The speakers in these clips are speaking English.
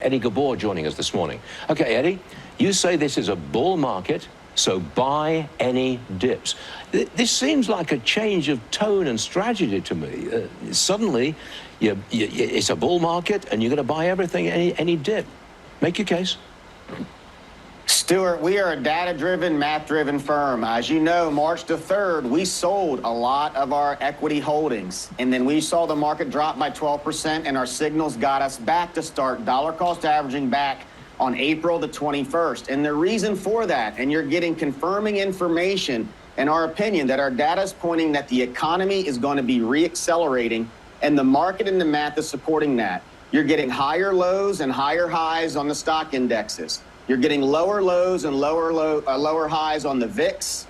Eddie Ghabour joining us this morning. Okay, Eddie, you say this is a bull market, so buy any dips. This seems like a change of tone and strategy to me. Suddenly, it's a bull market and you're going to buy everything, any dip. Make your case. Stuart, we are a data-driven, math-driven firm. As you know, March the 3rd, we sold a lot of our equity holdings. And then we saw the market drop by 12%, and our signals got us back to start dollar cost averaging back on April the 21st. And the reason for that, and you're getting confirming information, in our opinion, that our data is pointing that the economy is going to be reaccelerating, and the market and the math is supporting that. You're getting higher lows and higher highs on the stock indexes. You're getting lower lows and lower highs on the VIX.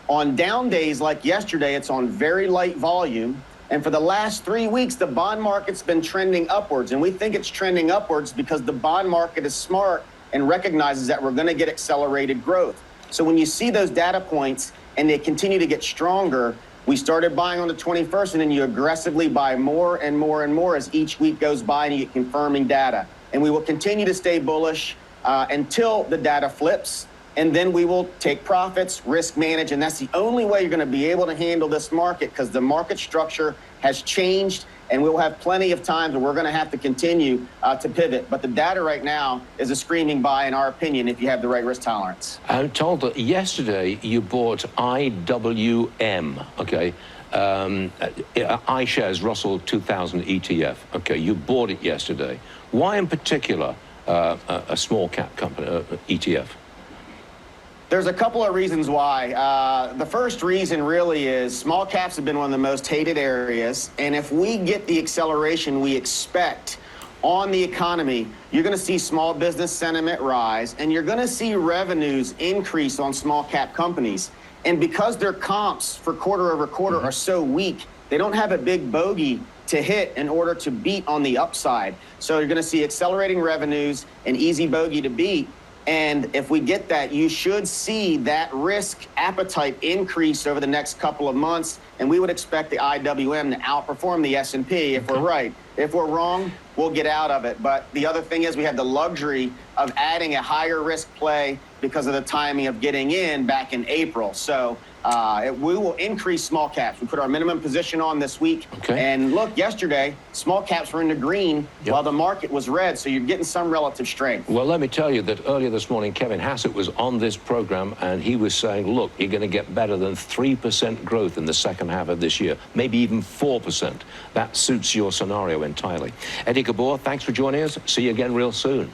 On down days like yesterday, it's on very light volume. And for the last 3 weeks, the bond market's been trending upwards. And we think it's trending upwards because the bond market is smart and recognizes that we're going to get accelerated growth. So when you see those data points and they continue to get stronger, we started buying on the 21st, and then you aggressively buy more and more and more as each week goes by and you get confirming data. And we will continue to stay bullish until the data flips, and then we will take profits, risk manage, and that's the only way you're going to be able to handle this market, because the market structure has changed, and we'll have plenty of times where we're going to have to continue to pivot. But the data right now is a screaming buy, in our opinion, if you have the right risk tolerance. I'm told that yesterday you bought IWM, okay, iShares Russell 2000 ETF. Okay, you bought it yesterday. Why in particular a small cap company, ETF? There's a couple of reasons why. The first reason really is small caps have been one of the most hated areas. And if we get the acceleration we expect on the economy, you're going to see small business sentiment rise, and you're going to see revenues increase on small cap companies. And because their comps for quarter over quarter are so weak, they don't have a big bogey to hit in order to beat on the upside. So you're going to see accelerating revenues, an easy bogey to beat. And if we get that, you should see that risk appetite increase over the next couple of months. And we would expect the IWM to outperform the S&P if we're right. If we're wrong, we'll get out of it. But the other thing is we have the luxury of adding a higher risk play because of the timing of getting in back in April. So we will increase small caps. We put our minimum position on this week. And look, yesterday, small caps were in the green while the market was red. So you're getting some relative strength. Well, let me tell you that earlier this morning, Kevin Hassett was on this program, and he was saying, look, you're going to get better than 3% growth in the second half of this year, maybe even 4%. That suits your scenario entirely. Eddie Ghabour, thanks for joining us. See you again real soon.